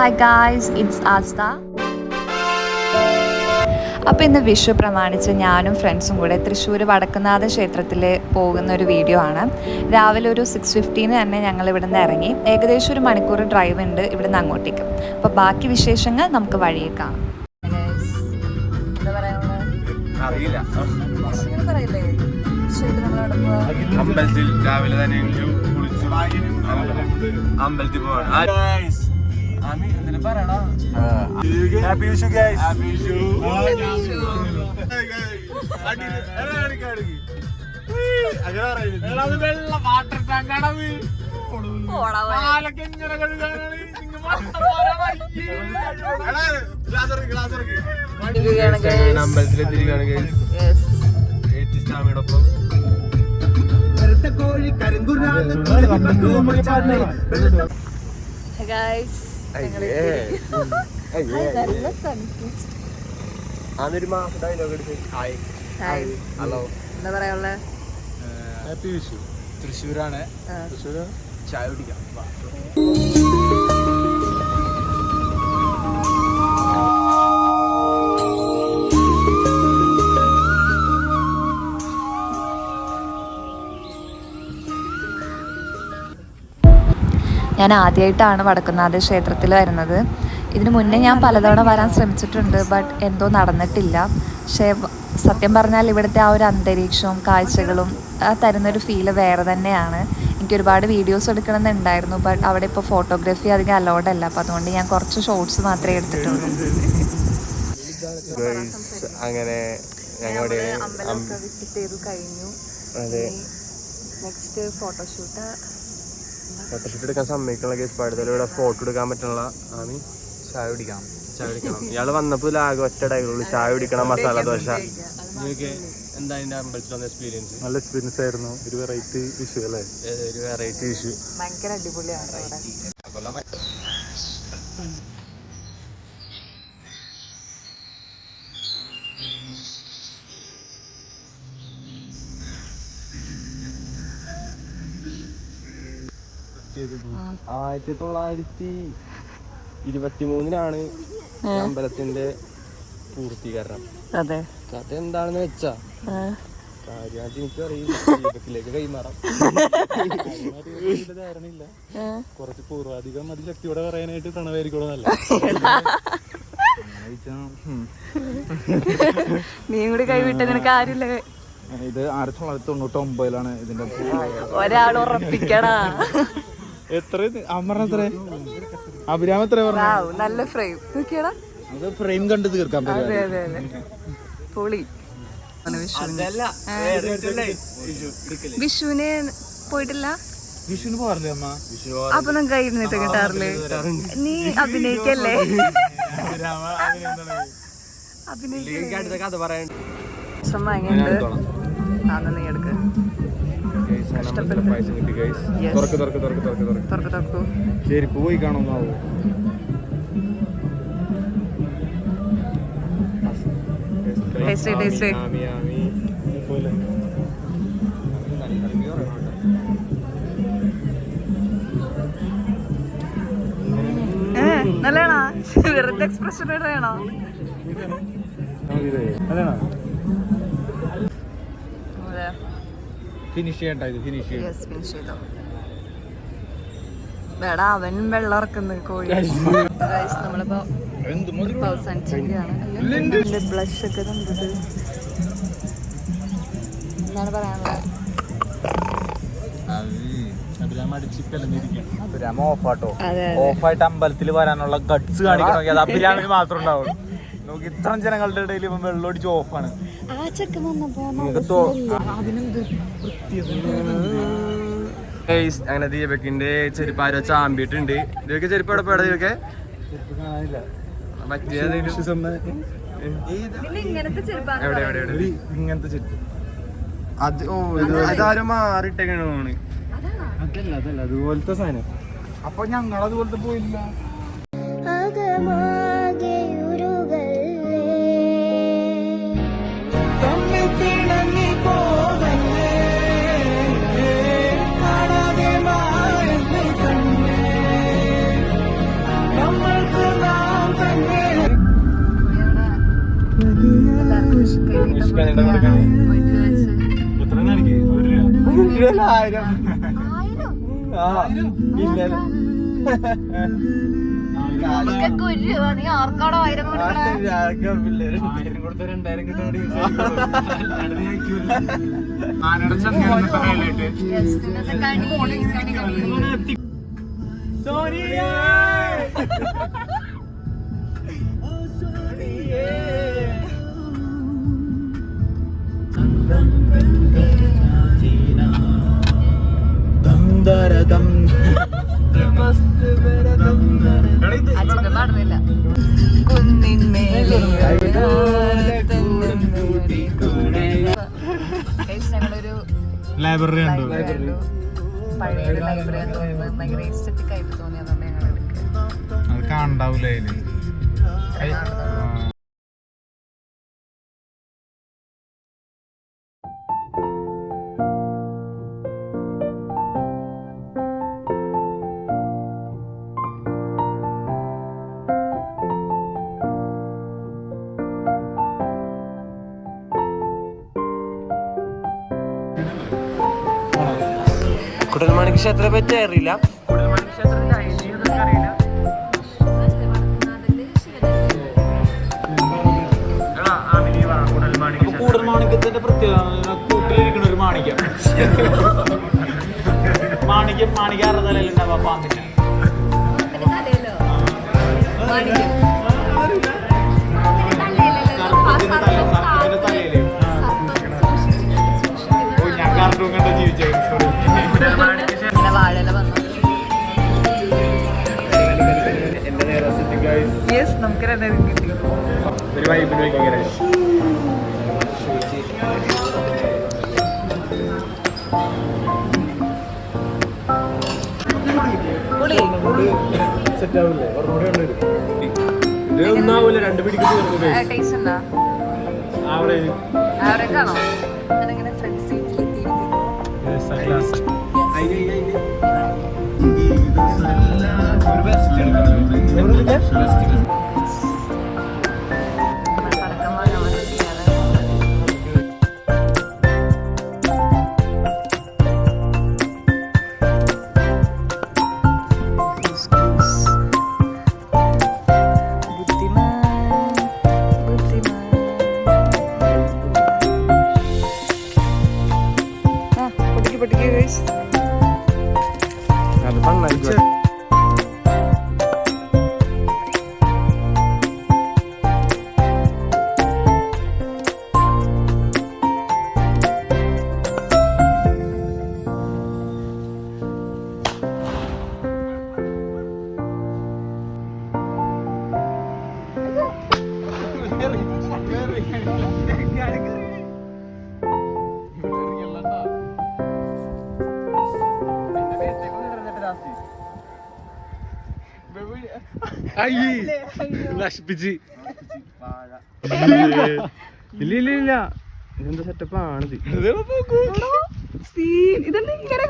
Hi guys, it's Aastha. അപ്പോൾ ഇന്ന് വിഷു പ്രമാണിച്ച് ഞാനും ഫ്രണ്ട്സും കൂടെ തൃശ്ശൂർ വടക്കുന്നാഥ ക്ഷേത്രത്തിൽ പോകുന്ന ഒരു വീഡിയോ ആണ്. രാവിലെ ഒരു 6:15 തന്നെ ഞങ്ങൾ ഇവിടെ നിന്ന് ഇറങ്ങി. ഏകദേശം ഒരു മണിക്കൂർ ഡ്രൈവ് ഉണ്ട് ഇവിടുന്ന് അങ്ങോട്ടേക്ക്. അപ്പോൾ ബാക്കി വിശേഷങ്ങൾ നമുക്ക് വഴിയെ കാണാം. അമ്പലത്തിൽ രാവിലെ തന്നെ അമ്പലത്തിൽ പോവാണ്. Happy Vishu guys. Happy Vishu. വെള്ള വാട്ടർ ടാങ്കാണത്. അമ്പലത്തിലെത്തിരിക്കുകയാണ് ഗൈസ്. സ്റ്റാമിയോടൊപ്പം അതൊരു മാസം ഡയലോഗ് എടുത്ത് ഹായ് ഹലോ എന്താ പറയാ. ഹാപ്പി വിഷു. തൃശ്ശൂരാണ്. തൃശ്ശൂർ ചായ കുടിക്കാം. ഞാൻ ആദ്യമായിട്ടാണ് വടക്കുന്നാഥ ക്ഷേത്രത്തിൽ വരുന്നത്. ഇതിനു മുന്നേ ഞാൻ പലതവണ വരാൻ ശ്രമിച്ചിട്ടുണ്ട്, ബട്ട് എന്തോ നടന്നിട്ടില്ല. പക്ഷേ സത്യം പറഞ്ഞാൽ ഇവിടുത്തെ ആ ഒരു അന്തരീക്ഷവും കാഴ്ചകളും തരുന്നൊരു ഫീല് വേറെ തന്നെയാണ്. എനിക്ക് ഒരുപാട് വീഡിയോസ് എടുക്കണമെന്നുണ്ടായിരുന്നു, ബട്ട് അവിടെ ഇപ്പോൾ ഫോട്ടോഗ്രാഫി അധികം അലൗഡ് അല്ല. അപ്പോൾ അതുകൊണ്ട് ഞാൻ കുറച്ച് ഷോർട്സ് മാത്രമേ എടുത്തിട്ടുള്ളൂ. അങ്ങനെ ഞങ്ങളുടെ അമ്പലമൊക്കെ വിസിറ്റ് ചെയ്തു കഴിഞ്ഞു. നെക്സ്റ്റ് ഫോട്ടോഷൂട്ട് എടുക്കാൻ സമ്മതിക്കണ കേസ് പാടുതൽ. ഇവിടെ ഫോട്ടോ എടുക്കാൻ പറ്റണ ആണ്. ചായ കുടിക്കണം. ഇയാള് വന്നപ്പോൾ ആകെ ഒറ്റ ഡയലോഗുള്ളൂ, ചായ കുടിക്കണം, മസാല ദോശ. എന്താ അതിന്റെ അമ്പലത്തിൽ വന്ന എക്സ്പീരിയൻസ്? നല്ല എക്സ്പീരിയൻസ് ആയിരുന്നു. ഒരു വെറൈറ്റി വിഷു അല്ലേ? ഒരു വെറൈറ്റി വിഷു, ഭയങ്കര അടിപൊളിയാണ്. ആയിരത്തി 1923 അമ്പലത്തിന്റെ പൂർത്തീകരണം. അതെ, കഥ എന്താണെന്ന് വെച്ചാ കാര്യമായിട്ട് എനിക്ക് അറിയില്ല. ദീപത്തിലേക്ക് കൈമാറാം. ധാരണയില്ല. കുറച്ച് പൂർവാധികം അതിശക്തിയോടെ പറയാനായിട്ട് പ്രണവായിരിക്കണമെന്നല്ല. നീ കൂടി കൈവിട്ട നിനക്ക് ആരുമില്ല. ഇത് 1999 ഇതിന്റെ ഒരാൾ ഉറപ്പിക്കണ. എത്ര അമരണ അഭിരാമ എത്ര പറഞ്ഞു? നല്ല ഫ്രെയിം നോക്കിയടാ. അത് ഫ്രെയിം കണ്ട് തീർക്കാൻ അതെ അതെ അതെ, പൊളി. വിഷുവിന് പോയിട്ടില്ല. വിഷുവിന് പോകാറില്ലേ അമ്മ? അപ്പൊ നമുക്ക് കഴിഞ്ഞിട്ട് കിട്ടാറില്ലേ? നീ അഭിനയിക്കല്ലേ? കഥ പറയാൻ നീ എടുക്ക്. ചെരുപ്പ് പോയി കാണുന്നാവോ? നല്ലതാണോ? വെറുതെ എക്സ്പ്രഷൻ ഇടണോ? ഫിനിഷ് ചെയ്യണ്ട. ഇത് ഫിനിഷ് ചെയ്തോ. വേടാ അവൻ വെള്ളം ഇറക്കുന്നു കോഴി. നമ്മളിപ്പോ അവസാനിച്ചിരിക്കുകയാണ്. ബ്ലഷ് ഒക്കെ കണ്ടത് എന്താണ് പറയാനുള്ളത്? ഓഫായിട്ട് അമ്പലത്തിൽ വരാനുള്ള ഗട്സ് കാണിക്കണമെങ്കിൽ അത് അഭിരാമിന് മാത്രം ഉണ്ടാവുള്ളൂ. നമുക്ക് ഇത്ര ജനങ്ങളുടെ ഇടയിൽ ഇപ്പം വെള്ളമടിച്ച് ഓഫാണ്. അങ്ങനെ ദീപക്കിന്റെ ചെരുപ്പ് ആരോ ചാമ്പിട്ടുണ്ട്. ഇതൊക്കെ ചെരുപ്പ് എവിടെ പോയടാ? ഇതൊക്കെ ഇങ്ങനത്തെ ചെരുപ്പ് അത് അതാരും മാറിയിട്ടേക്കാണ്. അതല്ല അതുപോലത്തെ സാധനം. അപ്പൊ ഞങ്ങൾ അതുപോലത്തെ പോയില്ല. നീ ആർക്കാടോ 1000 പാടുന്നില്ല. ഞങ്ങളൊരു ലൈബ്രറി ഉണ്ട്. പഴയ ലൈബ്രറി തോന്നുന്നത് ഭയങ്കര എസ്തെറ്റിക് ആയിട്ട് തോന്നി, അതുകൊണ്ട് ഞങ്ങൾ എടുക്കുക. അത് കാണണ്ടാവൂല അതില്. കുടൽമാണിക്യ ക്ഷേത്രത്തെ പറ്റി അറിയില്ല. കുടൽമാണിക്യ ക്ഷേത്രത്തിൽ അറിയില്ല. കൂടൽമാണിക്യത്തിന്റെ പ്രത്യേകത കൂട്ടിലിരിക്കുന്ന ഒരു മാണിക്യം. മാണിക്യാറുടെ തലയിലുണ്ടാവാ പാമ്പിന്റെ. ഞാൻ കാർട്ടൂൺ കണ്ട ജീവിച്ചത്. വാഴല വന്നു. നമുക്ക് രണ്ടുപേരും കിട്ടി. ഒരു വൈബിന് ഇങ്ങനെ സെറ്റ് ആവില്ലേ? ഇത് ഒന്നാവൂല, 2 പിടിക്ക് ടേസ്റ്റ് ഉണ്ടോ? ആവറേജ്. ആവറേജ് ആണോ? ഞാനിങ്ങനെ ഫ്രണ്ട് സീറ്റിൽ അത് പണ്ണായിരിക്കും. നശിപ്പിച്ച് ഇല്ല ഇതെന്താ സെറ്റപ്പ് ആണിത്. ഇതെന്താ ഇങ്ങനെ